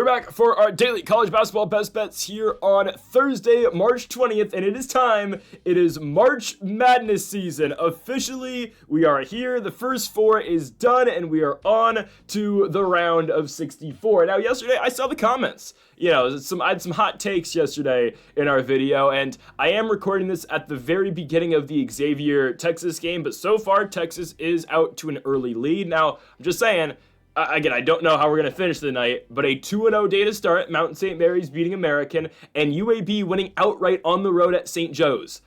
back for our daily college basketball best bets here on Thursday, March 20th, and it is time. It is March Madness season. Officially, we are here. The first four is done, and we are on to the round of 64. Now, yesterday, I saw the comments. I had some hot takes yesterday in our video, and I am recording this at the very beginning of the Xavier-Texas game, but so far, Texas is out to an early lead. Now, I'm just saying, again, I don't know how we're going to finish the night, but a 2-0 day to start, Mountain St. Mary's beating American, and UAB winning outright on the road at St. Joe's.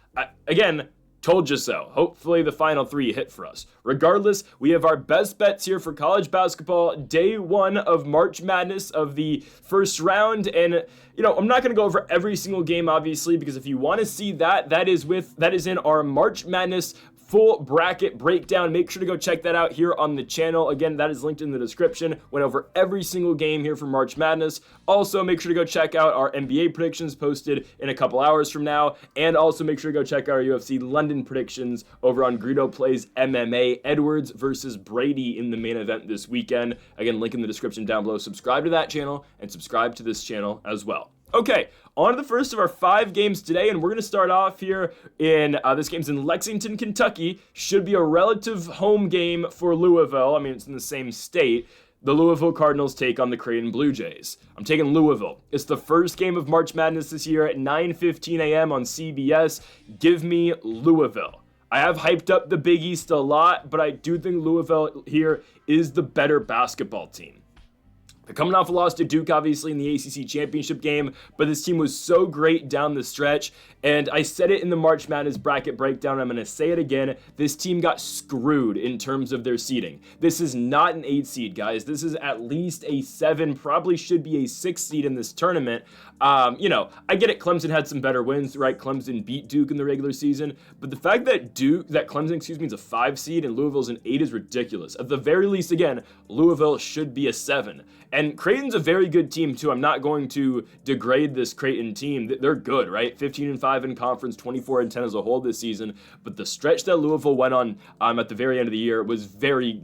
Again, told you so. Hopefully the final three hit for us. Regardless, we have our best bets here for college basketball, day one of March Madness of the first round, and I'm not going to go over every single game, obviously, because if you want to see that is in our March Madness full bracket breakdown. Make sure to go check that out here on the channel. Again, that is linked in the description. Went over every single game here for March Madness. Also, make sure to go check out our NBA predictions posted in a couple hours from now. And also make sure to go check out our UFC London predictions over on Greedo Plays MMA. Edwards versus Brady in the main event this weekend. Again, link in the description down below. Subscribe to that channel and subscribe to this channel as well. Okay, on to the first of our 5 games today, and we're going to start off here in, this game's in Lexington, Kentucky. Should be a relative home game for Louisville. I mean, it's in the same state. The Louisville Cardinals take on the Creighton Blue Jays. I'm taking Louisville. It's the first game of March Madness this year at 9:15 a.m. on CBS. Give me Louisville. I have hyped up the Big East a lot, but I do think Louisville here is the better basketball team. They're coming off a loss to Duke, obviously, in the ACC championship game, but this team was so great down the stretch, and I said it in the March Madness bracket breakdown, I'm going to say it again, this team got screwed in terms of their seeding. This is not an 8 seed, guys. This is at least a 7, probably should be a 6 seed in this tournament. I get it, Clemson had some better wins, right? Clemson beat Duke in the regular season, but the fact that Clemson, is a 5 seed and Louisville's an 8 is ridiculous. At the very least, again, Louisville should be a 7. And Creighton's a very good team, too. I'm not going to degrade this Creighton team. They're good, right? 15-5 in conference, 24-10 as a whole this season. But the stretch that Louisville went on at the very end of the year was very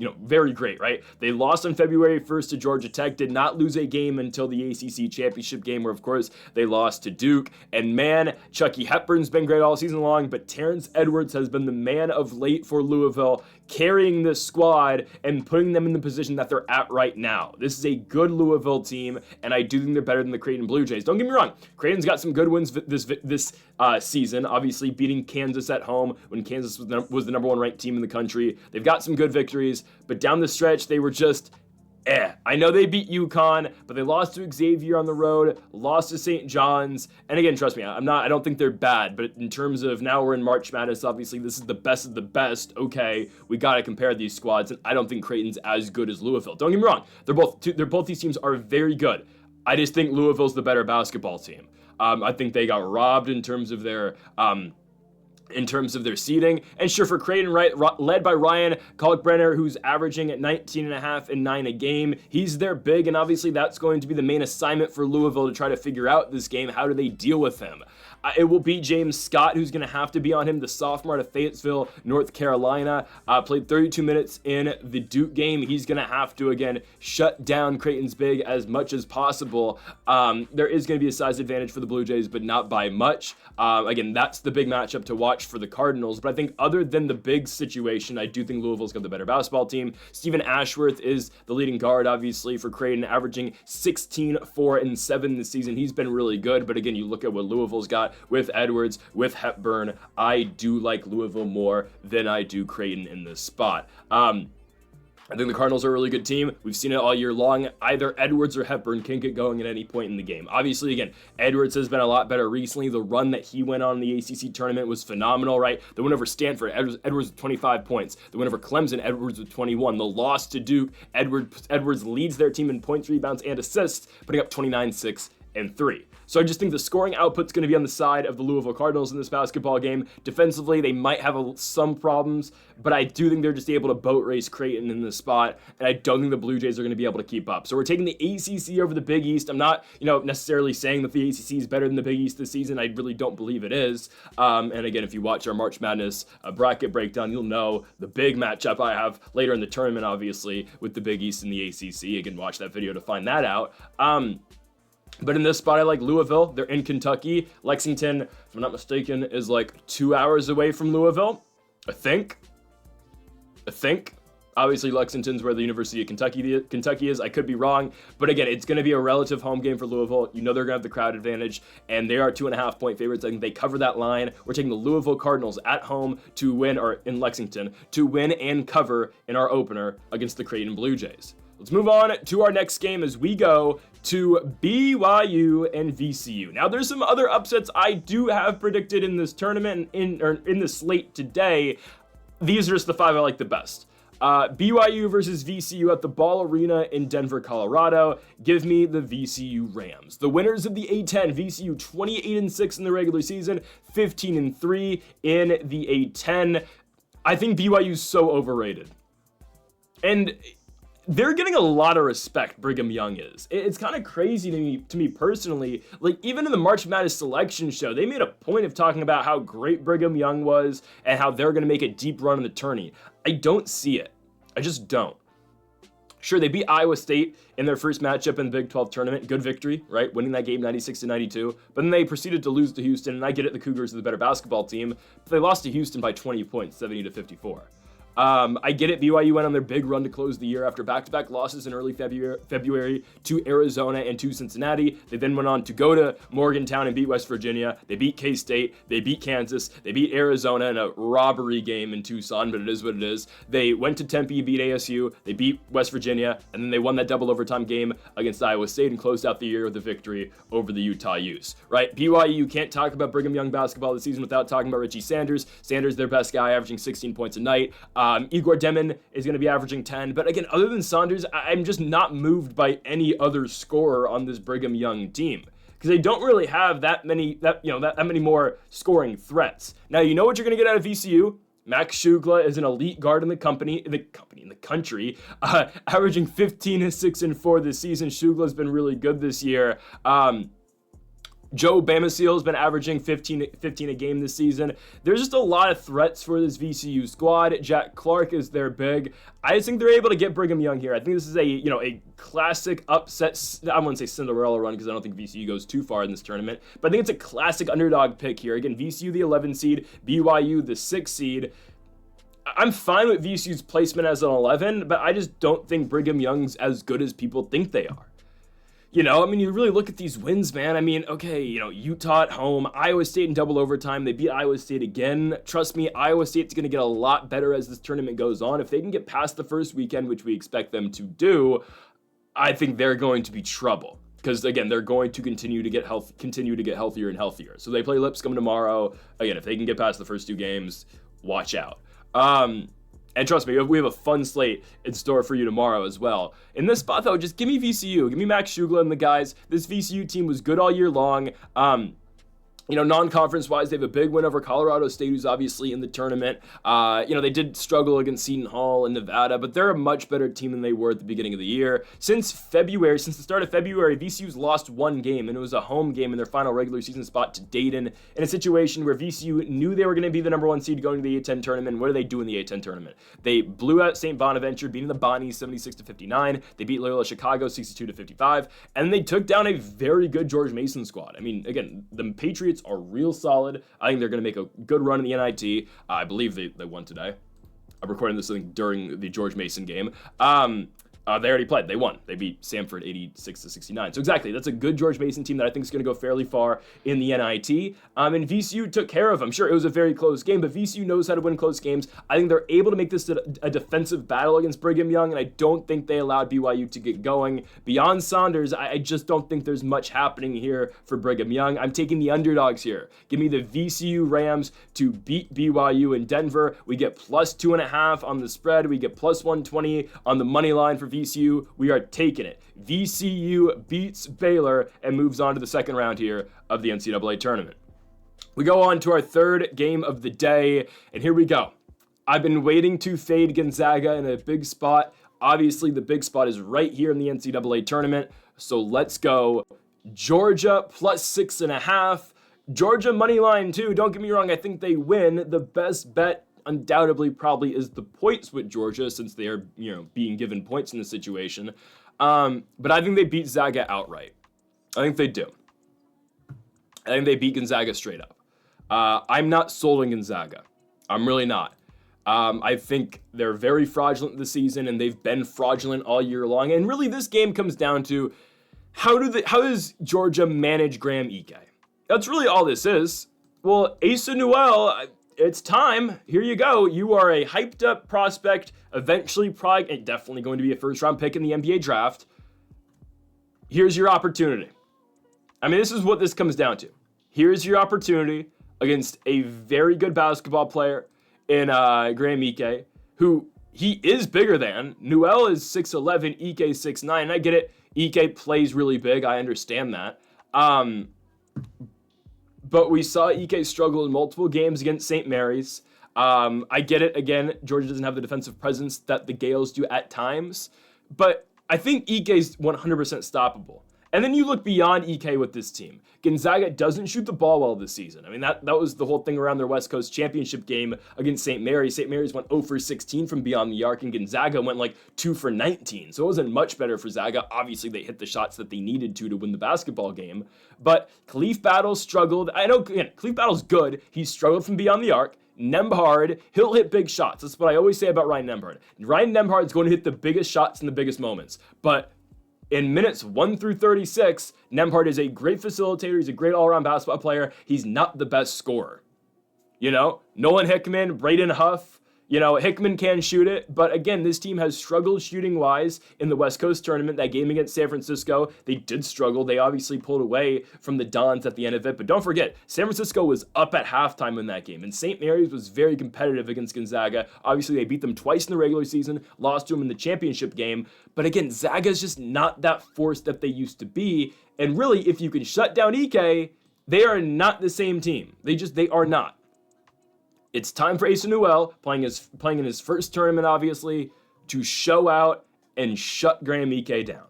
great, right? They lost on February 1st to Georgia Tech, did not lose a game until the ACC championship game, where, of course, they lost to Duke. And, man, Chucky Hepburn's been great all season long, but Terrence Edwards has been the man of late for Louisville, carrying this squad and putting them in the position that they're at right now. This is a good Louisville team, and I do think they're better than the Creighton Blue Jays. Don't get me wrong. Creighton's got some good wins this season, obviously beating Kansas at home when Kansas was the number 1 ranked team in the country. They've got some good victories, but down the stretch, they were just I know they beat UConn, but they lost to Xavier on the road, lost to St. John's, and again, trust me, I don't think they're bad, but in terms of now we're in March Madness, obviously this is the best of the best. Okay, we gotta compare these squads, and I don't think Creighton's as good as Louisville. Don't get me wrong, both these teams are very good. I just think Louisville's the better basketball team. I think they got robbed in terms of their seeding. And sure, for Creighton, right, led by Ryan Kalkbrenner, who's averaging at 19.5 and 9 a game. He's their big, and obviously that's going to be the main assignment for Louisville to try to figure out this game. How do they deal with him? It will be James Scott, who's going to have to be on him, the sophomore out of Fayetteville, North Carolina. Played 32 minutes in the Duke game. He's going to have to, again, shut down Creighton's big as much as possible. There is going to be a size advantage for the Blue Jays, but not by much. Again, that's the big matchup to watch for the Cardinals. But I think other than the big situation, I do think Louisville's got the better basketball team. Stephen Ashworth is the leading guard, obviously, for Creighton, averaging 16, 4, and 7 this season. He's been really good. But again, you look at what Louisville's got with Edwards, with Hepburn. I do like Louisville more than I do Creighton in this spot. I think the Cardinals are a really good team. We've seen it all year long. Either Edwards or Hepburn can get going at any point in the game. Obviously, again, Edwards has been a lot better recently. The run that he went on in the ACC tournament was phenomenal, right? The win over Stanford, Edwards with 25 points. The win over Clemson, Edwards with 21. The loss to Duke, Edwards leads their team in points, rebounds, and assists, putting up 29, 6, and 3. So I just think the scoring output's going to be on the side of the Louisville Cardinals in this basketball game. Defensively, they might have some problems, but I do think they're just able to boat race Creighton in this spot, and I don't think the Blue Jays are going to be able to keep up. So we're taking the ACC over the Big East. I'm not, necessarily saying that the ACC is better than the Big East this season. I really don't believe it is. And again, if you watch our March Madness bracket breakdown, you'll know the big matchup I have later in the tournament, obviously, with the Big East and the ACC. You can watch that video to find that out. But in this spot, I like Louisville. They're in Kentucky. Lexington, if I'm not mistaken, is like 2 hours away from Louisville. I think. Obviously, Lexington's where the University of Kentucky is. I could be wrong. But again, it's going to be a relative home game for Louisville. You know they're going to have the crowd advantage. And they are 2.5-point favorites. I think they cover that line. We're taking the Louisville Cardinals at home to win, or in Lexington, to win and cover in our opener against the Creighton Blue Jays. Let's move on to our next game as we go to BYU and VCU. Now, there's some other upsets I do have predicted in this tournament, in this slate today. These are just the 5 I like the best. BYU versus VCU at the Ball Arena in Denver, Colorado. Give me the VCU Rams. The winners of the A10, VCU 28-6 in the regular season, 15-3 in the A10. I think BYU's so overrated. And they're getting a lot of respect, Brigham Young is. It's kind of crazy to me personally. Like, even in the March Madness selection show, they made a point of talking about how great Brigham Young was and how they're going to make a deep run in the tourney. I don't see it. I just don't. Sure, they beat Iowa State in their first matchup in the Big 12 tournament. Good victory, right? Winning that game 96-92. But then they proceeded to lose to Houston, and I get it, the Cougars are the better basketball team, but they lost to Houston by 20 points, 70-54. I get it. BYU went on their big run to close the year after back-to-back losses in early February to Arizona and to Cincinnati. They then went on to go to Morgantown and beat West Virginia. They beat K-State. They beat Kansas. They beat Arizona in a robbery game in Tucson, but it is what it is. They went to Tempe, beat ASU. They beat West Virginia, and then they won that double overtime game against Iowa State and closed out the year with a victory over the Utah Utes, right? BYU, you can't talk about Brigham Young basketball this season without talking about Richie Sanders. Sanders, their best guy, averaging 16 points a night. Igor Demon is going to be averaging 10. But again, other than Saunders, I'm just not moved by any other scorer on this Brigham Young team, because they don't really have that many more scoring threats. Now, you know what you're going to get out of VCU. Max Shugla is an elite guard in the country, averaging 15-6-4 this season. Shugla's been really good this year. Joe Bamaseal has been averaging 15 a game this season. There's just a lot of threats for this VCU squad. Jack Clark is their big. I just think they're able to get Brigham Young here. I think this is a classic upset. I wouldn't say Cinderella run because I don't think VCU goes too far in this tournament, but I think it's a classic underdog pick here. Again, VCU the 11 seed, BYU the 6 seed. I'm fine with VCU's placement as an 11, but I just don't think Brigham Young's as good as people think they are. You really look at these wins, man. Utah at home, Iowa State in double overtime. They beat Iowa State again. Trust me, Iowa State's going to get a lot better as this tournament goes on. If they can get past the first weekend, which we expect them to do, I think they're going to be trouble. Because, again, they're going to continue to get healthier and healthier. So they play Lipscomb tomorrow. Again, if they can get past the first 2 games, watch out. And trust me, we have a fun slate in store for you tomorrow as well. In this spot, though, just give me VCU. Give me Max Shugla and the guys. This VCU team was good all year long. Non-conference wise, they have a big win over Colorado State, who's obviously in the tournament. They did struggle against Seton Hall and Nevada, but they're a much better team than they were at the beginning of the year. Since the start of February, VCU's lost 1 game, and it was a home game in their final regular season spot to Dayton, in a situation where VCU knew they were going to be the number 1 seed going to the A10 tournament. What do they do in the A10 tournament? They blew out St. Bonaventure, beating the Bonnies 76-59. They beat Loyola Chicago 62-55, and they took down a very good George Mason squad. Again, the Patriots are real solid. I think they're going to make a good run in the NIT. I believe they won today. I'm recording this thing during the George Mason game. They already played. They won. They beat Samford 86-69. So exactly, that's a good George Mason team that I think is going to go fairly far in the NIT. And VCU took care of them. Sure, it was a very close game, but VCU knows how to win close games. I think they're able to make this a defensive battle against Brigham Young, and I don't think they allowed BYU to get going. Beyond Saunders, I just don't think there's much happening here for Brigham Young. I'm taking the underdogs here. Give me the VCU Rams to beat BYU in Denver. We get plus 2.5 on the spread. We get plus 120 on the money line for VCU. We are taking it. VCU beats Baylor and moves on to the second round here of the NCAA tournament. We go on to our third game of the day, and here we go. I've been waiting to fade Gonzaga in a big spot. Obviously, the big spot is right here in the NCAA tournament, so let's go. Georgia plus 6.5. Georgia money line too. Don't get me wrong, I think they win. The best bet undoubtedly probably is the points with Georgia, since they are, being given points in this situation. But I think they beat Zaga outright. I think they do. I think they beat Gonzaga straight up. I'm not sold on Gonzaga. I'm really not. I think they're very fraudulent this season, and they've been fraudulent all year long. And really, this game comes down to how does Georgia manage Graham Ike? That's really all this is. Well, Asa Newell, it's time. Here you go. You are a hyped up prospect, eventually probably definitely going to be a first round pick in the NBA draft. Here's your opportunity. I mean, this is what this comes down to. Here's your opportunity against a very good basketball player in Graham Ike, who he is bigger than. Newell is 6'11", Ike 6'9". I get it. Ike plays really big. I understand that. But we saw Ike struggle in multiple games against St. Mary's. I get it. Again, Georgia doesn't have the defensive presence that the Gales do at times. But I think Ike's 100% stoppable. And then you look beyond Ike with this team. Gonzaga doesn't shoot the ball well this season. I mean, that was the whole thing around their West Coast championship game against St. Mary's. St. Mary's went 0 for 16 from beyond the arc, and Gonzaga went like 2 for 19. So it wasn't much better for Zaga. Obviously, they hit the shots that they needed to win the basketball game. But Khalif Battle struggled. I know, again, Khalif Battle's good. He struggled from beyond the arc. Nembhard, he'll hit big shots. That's what I always say about Ryan Nembhard. Ryan Nembhard's going to hit the biggest shots in the biggest moments. But in minutes 1 through 36, Nembhard is a great facilitator. He's a great all-around basketball player. He's not the best scorer. You know, Nolan Hickman, Braden Huff, you know, Hickman can shoot it. But again, this team has struggled shooting-wise in the West Coast tournament. That game against San Francisco, they did struggle. They obviously pulled away from the Dons at the end of it. But don't forget, San Francisco was up at halftime in that game. And St. Mary's was very competitive against Gonzaga. Obviously, they beat them twice in the regular season, lost to them in the championship game. But again, Zaga's just not that force that they used to be. And really, if you can shut down Ike, they are not the same team. They are not. It's time for Asa Newell, playing in his first tournament, obviously, to show out and shut Graham Ike down.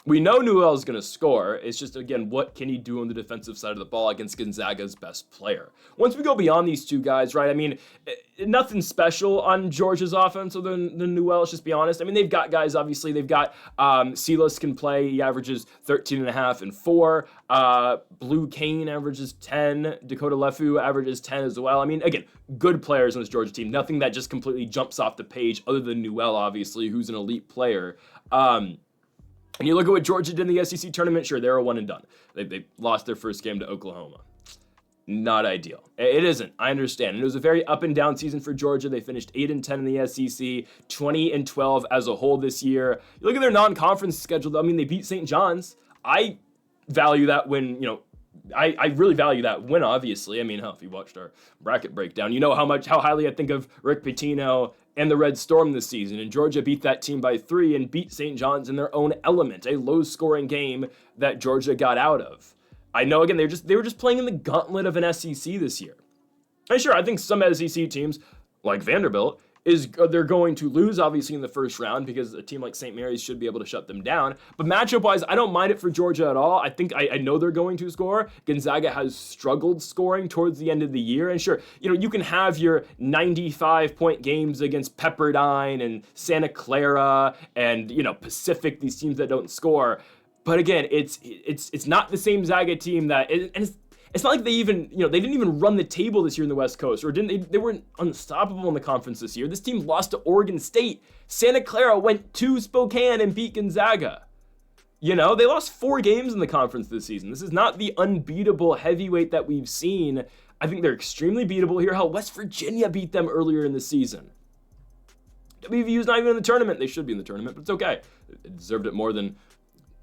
We know Newell is going to score. It's just, again, what can he do on the defensive side of the ball against Gonzaga's best player? Once we go beyond these two guys, right, I mean, nothing special on Georgia's offense other than Newell, let's just be honest. I mean, they've got guys, obviously. They've got Silas can play. He averages 13.5 and 4. Blue Kane averages 10. Dakota Lefu averages 10 as well. I mean, again, good players on this Georgia team. Nothing that just completely jumps off the page other than Newell, obviously, who's an elite player. And you look at what Georgia did in the SEC tournament, sure, they were 1 and done. They lost their first game to Oklahoma. Not ideal. It isn't. I understand. And it was a very up and down season for Georgia. They finished 8 and 10 in the SEC, 20 and 12 as a whole this year. You look at their non-conference schedule. I mean, they beat St. John's. I value that win, you know, I really value that win, obviously. I mean, if you watched our bracket breakdown, you know how highly I think of Rick Pitino and the Red Storm this season. And Georgia beat that team by 3 and beat St. John's in their own element, a low-scoring game that Georgia got out of. I know, again, they were just playing in the gauntlet of an SEC this year. And sure, I think some SEC teams, like Vanderbilt, they're going to lose, obviously, in the first round because a team like St. Mary's should be able to shut them down. But matchup-wise, I don't mind it for Georgia at all. I know they're going to score. Gonzaga has struggled scoring towards the end of the year. And sure, you know, you can have your 95-point games against Pepperdine and Santa Clara and, you know, Pacific, these teams that don't score. But again, it's not the same Zaga team it's not like they didn't even run the table this year in the West Coast, or they weren't unstoppable in the conference this year. This team lost to Oregon State. Santa Clara went to Spokane and beat Gonzaga. You know, they lost 4 games in the conference this season. This is not the unbeatable heavyweight that we've seen. I think they're extremely beatable here. Hell, West Virginia beat them earlier in the season. WVU's not even in the tournament. They should be in the tournament, but it's okay. It deserved it more than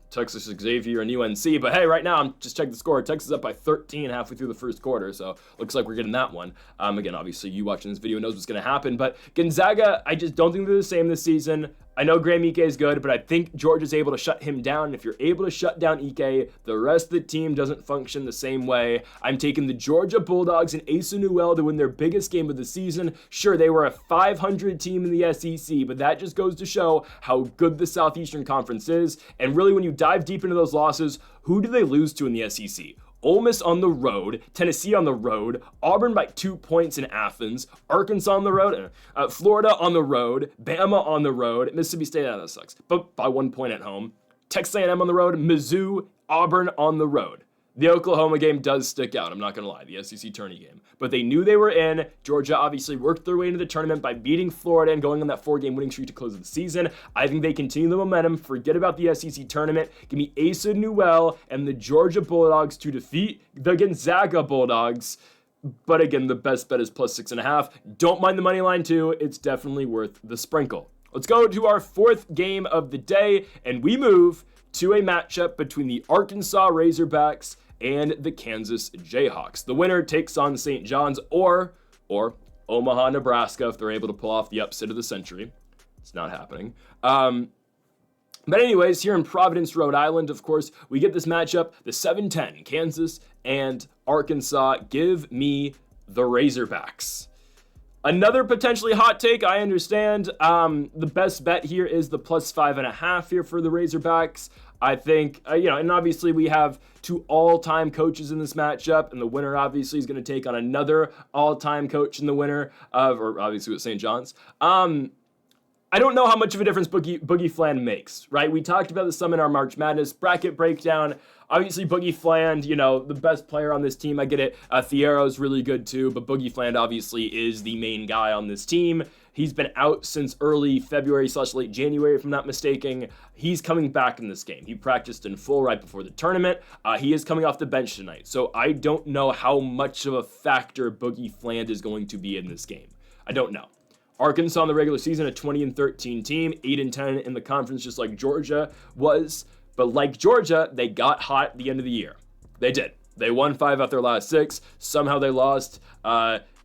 Texas Xavier and UNC, but hey, right now, I'm just checking the score. Texas is up by 13 halfway through the first quarter, so looks like we're getting that one. Again, obviously, you watching this video knows what's going to happen, but Gonzaga, I just don't think they're the same this season. I know Graham Ike is good, but I think Georgia's able to shut him down. And if you're able to shut down Ike, the rest of the team doesn't function the same way. I'm taking the Georgia Bulldogs and Asa Newell to win their biggest game of the season. Sure, they were a 500 team in the SEC, but that just goes to show how good the Southeastern Conference is. And really, when you dive deep into those losses, who do they lose to in the SEC? Ole Miss on the road, Tennessee on the road, Auburn by 2 points in Athens, Arkansas on the road, Florida on the road, Bama on the road, Mississippi State, that sucks, but by 1 point at home, Texas A&M on the road, Mizzou Auburn on the road. The Oklahoma game does stick out, I'm not going to lie, the SEC tourney game. But they knew they were in. Georgia obviously worked their way into the tournament by beating Florida and going on that 4-game winning streak to close the season. I think they continue the momentum. Forget about the SEC tournament. Give me Asa Newell and the Georgia Bulldogs to defeat the Gonzaga Bulldogs. But again, the best bet is +6.5. Don't mind the money line too. It's definitely worth the sprinkle. Let's go to our 4th game of the day, and we move to a matchup between the Arkansas Razorbacks and the Kansas Jayhawks. The winner takes on St. John's or Omaha, Nebraska, if they're able to pull off the upset of the century. It's not happening. But anyways, here in Providence, Rhode Island, of course, we get this matchup, the 7-10, Kansas and Arkansas. Give me the Razorbacks. Another potentially hot take, I understand. The best bet here is the +5.5 here for the Razorbacks. I think, and obviously we have 2 all-time coaches in this matchup, and the winner obviously is going to take on another all-time coach in the winner or obviously with St. John's. I don't know how much of a difference Boogie Fland makes, right? We talked about this some in our March Madness bracket breakdown. Obviously, Boogie Fland, the best player on this team. I get it. Thiero's really good too, but Boogie Fland obviously is the main guy on this team. He's been out since early February/late January, if I'm not mistaken. He's coming back in this game. He practiced in full right before the tournament. He is coming off the bench tonight, so I don't know how much of a factor Boogie Fland is going to be in this game. I don't know. Arkansas in the regular season, a 20-13 team, 8-10 in the conference, just like Georgia was. But like Georgia, they got hot at the end of the year. They did. They won 5 out their last 6. Somehow they lost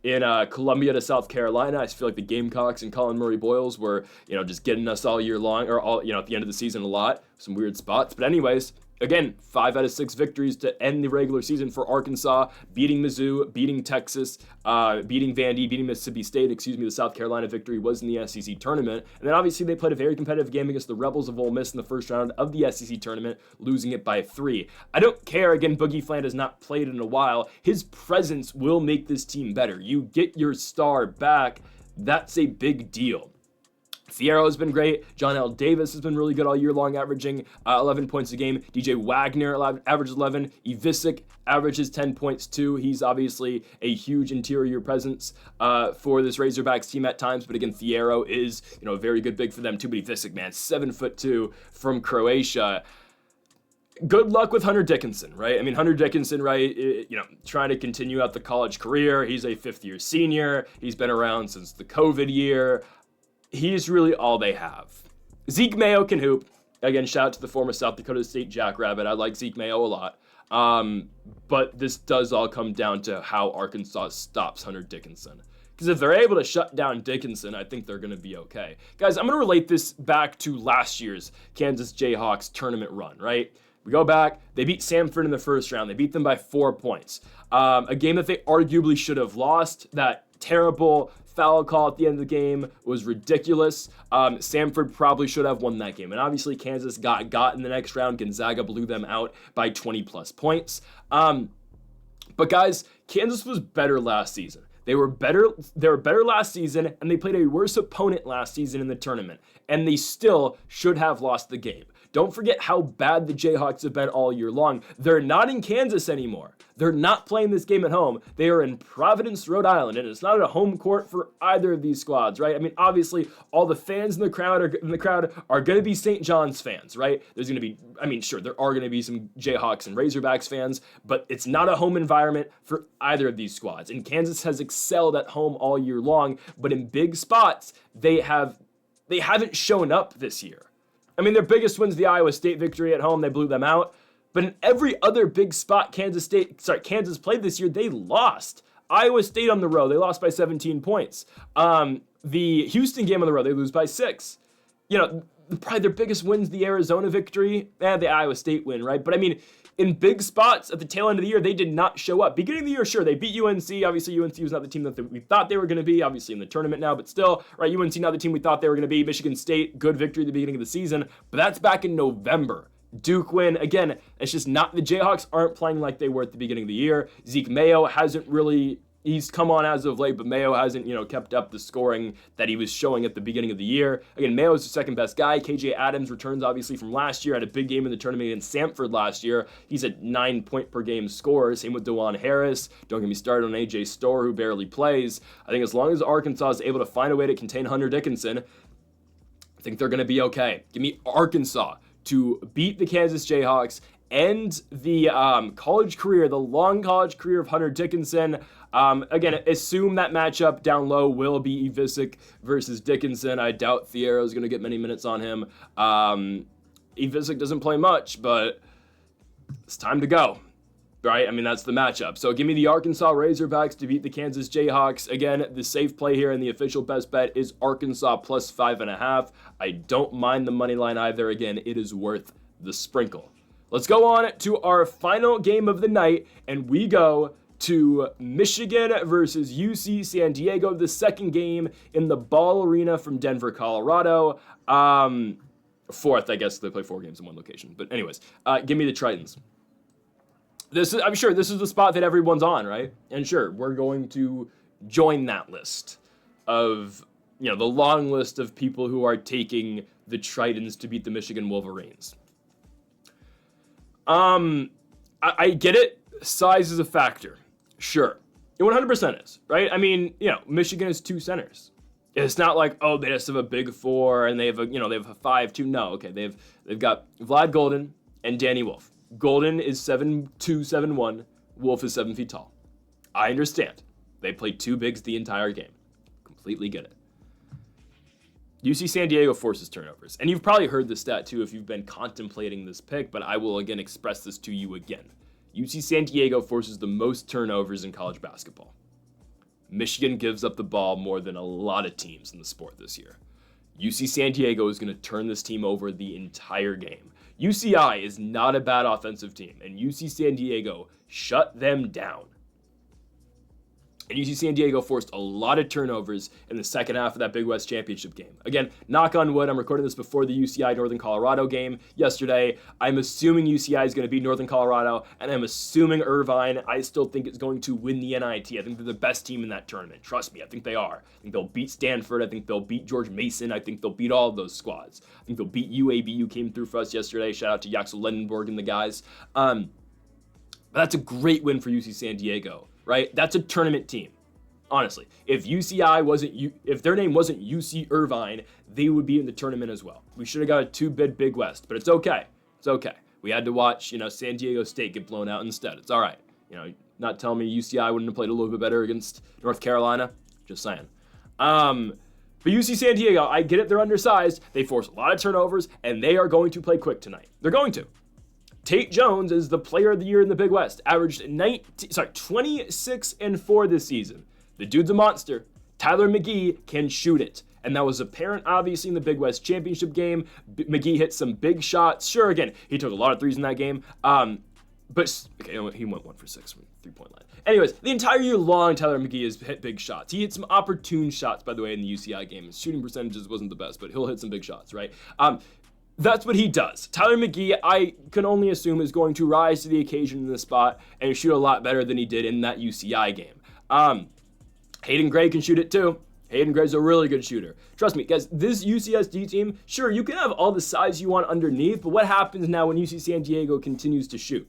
in Columbia to South Carolina. I feel like the Gamecocks and Colin Murray Boyles were, just getting us all year long, or all, at the end of the season a lot. Some weird spots. But anyways, again, 5 out of 6 victories to end the regular season for Arkansas, beating Mizzou, beating Texas, beating Vandy, beating Mississippi State. The South Carolina victory was in the SEC tournament. And then obviously they played a very competitive game against the Rebels of Ole Miss in the first round of the SEC tournament, losing it by 3. I don't care. Again, Boogie Fland has not played in a while. His presence will make this team better. You get your star back. That's a big deal. Thiero has been great. John L. Davis has been really good all year long, averaging 11 points a game. DJ Wagner averages 11. Ivisic averages 10 points too. He's obviously a huge interior presence for this Razorbacks team at times. But again, Thiero is a very good big for them too. But Ivisic, man, 7'2" from Croatia. Good luck with Hunter Dickinson, right? Hunter Dickinson, right, trying to continue out the college career. He's a 5th-year senior. He's been around since the COVID year. He's really all they have. Zeke Mayo can hoop. Again, shout out to the former South Dakota State Jackrabbit. I like Zeke Mayo a lot. But this does all come down to how Arkansas stops Hunter Dickinson. Because if they're able to shut down Dickinson, I think they're going to be okay. Guys, I'm going to relate this back to last year's Kansas Jayhawks tournament run, right? We go back. They beat Samford in the first round. They beat them by 4 points. A game that they arguably should have lost. That terrible foul call at the end of the game was ridiculous. Samford probably should have won that game. And obviously Kansas got in the next round. Gonzaga blew them out by 20-plus points. But guys, Kansas was better last season. They were better last season, and they played a worse opponent last season in the tournament. And they still should have lost the game. Don't forget how bad the Jayhawks have been all year long. They're not in Kansas anymore. They're not playing this game at home. They are in Providence, Rhode Island, and it's not a home court for either of these squads, right? Obviously, all the fans in the crowd are going to be St. John's fans, right? There's going to be, sure, there are going to be some Jayhawks and Razorbacks fans, but it's not a home environment for either of these squads. And Kansas has excelled at home all year long, but in big spots, they haven't shown up this year. Their biggest win's the Iowa State victory at home. They blew them out. But in every other big spot Kansas played this year, they lost. Iowa State on the road, they lost by 17 points. The Houston game on the road, they lose by 6. Probably their biggest win's the Arizona victory and the Iowa State win, right? But in big spots at the tail end of the year, they did not show up. Beginning of the year, sure, they beat UNC. Obviously, UNC was not the team that we thought they were going to be, obviously in the tournament now, but still, right, UNC not the team we thought they were going to be. Michigan State, good victory at the beginning of the season, but that's back in November. Duke win. Again, it's just not, the Jayhawks aren't playing like they were at the beginning of the year. Zeke Mayo hasn't really he's come on as of late, but Mayo hasn't, kept up the scoring that he was showing at the beginning of the year. Again, Mayo is the second best guy. KJ Adams returns obviously from last year, had a big game in the tournament against Samford last year. He's at 9 point per game scorer. Same with DeJuan Harris. Don't get me started on AJ Storr, who barely plays. I think as long as Arkansas is able to find a way to contain Hunter Dickinson, I think they're going to be okay. Give me Arkansas to beat the Kansas Jayhawks, end the long college career of Hunter Dickinson. Again, assume that matchup down low will be Ivisic versus Dickinson. I doubt Fierro's going to get many minutes on him. Ivisic doesn't play much, but it's time to go, right? I mean, that's the matchup. So give me the Arkansas Razorbacks to beat the Kansas Jayhawks. Again, the safe play here and the official best bet is Arkansas plus 5.5. I don't mind the money line either. Again, it is worth the sprinkle. Let's go on to our final game of the night, and we go to Michigan versus UC San Diego, the second game in the Ball Arena from Denver, Colorado. Fourth, I guess they play 4 games in one location. But anyways, give me the Tritons. I'm sure this is the spot that everyone's on, right? And sure, we're going to join that list of, the long list of people who are taking the Tritons to beat the Michigan Wolverines. I get it. Size is a factor. Sure. It 100% is, right? I mean, Michigan has 2 centers. It's not like, oh, they just have a big 4 and they have a 5-2. No, okay. They've got Vlad Golden and Danny Wolf. Golden is 7'2", 7'1". Wolf is 7 feet tall. I understand. They played 2 bigs the entire game. Completely get it. UC San Diego forces turnovers. And you've probably heard this stat too if you've been contemplating this pick, but I will again express this to you again. UC San Diego forces the most turnovers in college basketball. Michigan gives up the ball more than a lot of teams in the sport this year. UC San Diego is going to turn this team over the entire game. UCI is not a bad offensive team, and UC San Diego shut them down. And UC San Diego forced a lot of turnovers in the second half of that Big West Championship game. Again, knock on wood, I'm recording this before the UCI Northern Colorado game yesterday. I'm assuming UCI is going to beat Northern Colorado, and I'm assuming Irvine, I still think is going to win the NIT. I think they're the best team in that tournament. Trust me, I think they are. I think they'll beat Stanford. I think they'll beat George Mason. I think they'll beat all of those squads. I think they'll beat UAB, who came through for us yesterday. Shout out to Yaxel Lendenborg and the guys. But that's a great win for UC San Diego, right? That's a tournament team. Honestly, if if their name wasn't UC Irvine, they would be in the tournament as well. We should have got a 2-bid Big West, but it's okay. It's okay. We had to watch, San Diego State get blown out instead. It's all right. Not telling me UCI wouldn't have played a little bit better against North Carolina. Just saying. But UC San Diego, I get it. They're undersized. They force a lot of turnovers, and they are going to play quick tonight. They're going to. Tate Jones is the player of the year in the Big West. Averaged 26-4 this season. The dude's a monster. Tyler McGee can shoot it. And that was apparent, obviously, in the Big West Championship game. McGee hit some big shots. Sure, again, he took a lot of threes in that game. But okay, he went 1 for 6 from the 3-point line. Anyways, the entire year long, Tyler McGee has hit big shots. He hit some opportune shots, by the way, in the UCI game. His shooting percentages wasn't the best, but he'll hit some big shots, right? That's what he does. Tyler McGee, I can only assume, is going to rise to the occasion in this spot and shoot a lot better than he did in that UCI game. Hayden Gray can shoot it too. Hayden Gray's a really good shooter. Trust me, guys, this UCSD team, sure, you can have all the size you want underneath, but what happens now when UC San Diego continues to shoot?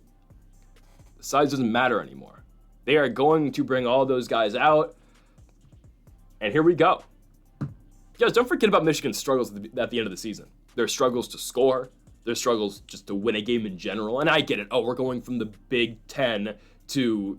The size doesn't matter anymore. They are going to bring all those guys out, and here we go. Guys, don't forget about Michigan's struggles at the end of the season. Their struggles to score, their struggles just to win a game in general, and I get it. Oh, we're going from the Big Ten to,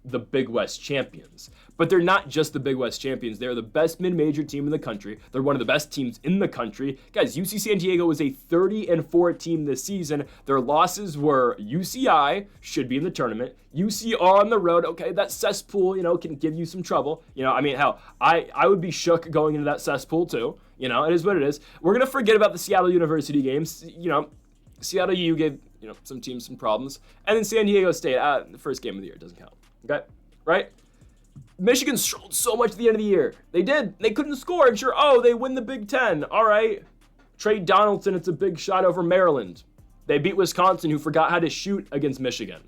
the Big West champions. But they're not just the Big West champions. They're the best mid-major team in the country. They're one of the best teams in the country. Guys, UC San Diego is a 30-4 team this season. Their losses were UCI, should be in the tournament. UCR on the road, okay, that cesspool, can give you some trouble. Hell, I would be shook going into that cesspool too. It is what it is. We're going to forget about the Seattle University games. Seattle U gave, some teams some problems. And then San Diego State, the first game of the year, doesn't count. Okay, right? Michigan struggled so much at the end of the year. They did. They couldn't score. And sure, they win the Big Ten. All right. Trey Donaldson, it's a big shot over Maryland. They beat Wisconsin, who forgot how to shoot against Michigan.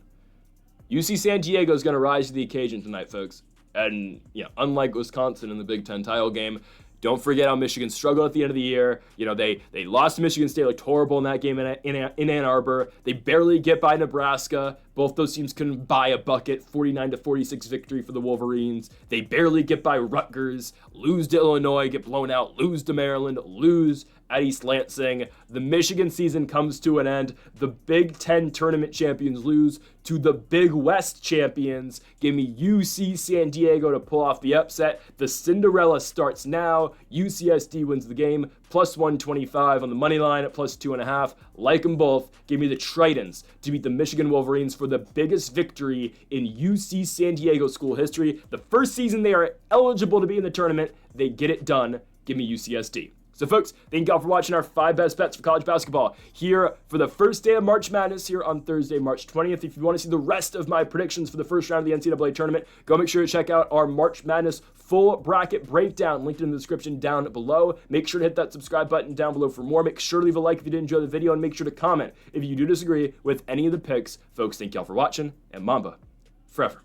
UC San Diego is going to rise to the occasion tonight, folks. And, unlike Wisconsin in the Big Ten title game, don't forget how Michigan struggled at the end of the year. They lost to Michigan State, looked horrible in that game in Ann Arbor. They barely get by Nebraska. Both those teams couldn't buy a bucket. 49-46 victory for the Wolverines. They barely get by Rutgers, lose to Illinois, get blown out, lose to Maryland, lose at East Lansing. The Michigan season comes to an end. The Big Ten tournament champions lose to the Big West champions. Give me UC San Diego to pull off the upset. The Cinderella starts now. UCSD wins the game, plus 125 on the money line at plus 2.5. Like them both. Give me the Tritons to beat the Michigan Wolverines for the biggest victory in UC San Diego school history. The first season they are eligible to be in the tournament. They get it done. Give me UCSD. So folks, thank you all for watching our 5 best bets for college basketball here for the first day of March Madness here on Thursday, March 20th. If you want to see the rest of my predictions for the first round of the NCAA tournament, go make sure to check out our March Madness full bracket breakdown linked in the description down below. Make sure to hit that subscribe button down below for more. Make sure to leave a like if you did enjoy the video, and make sure to comment if you do disagree with any of the picks. Folks, thank you all for watching, and Mamba forever.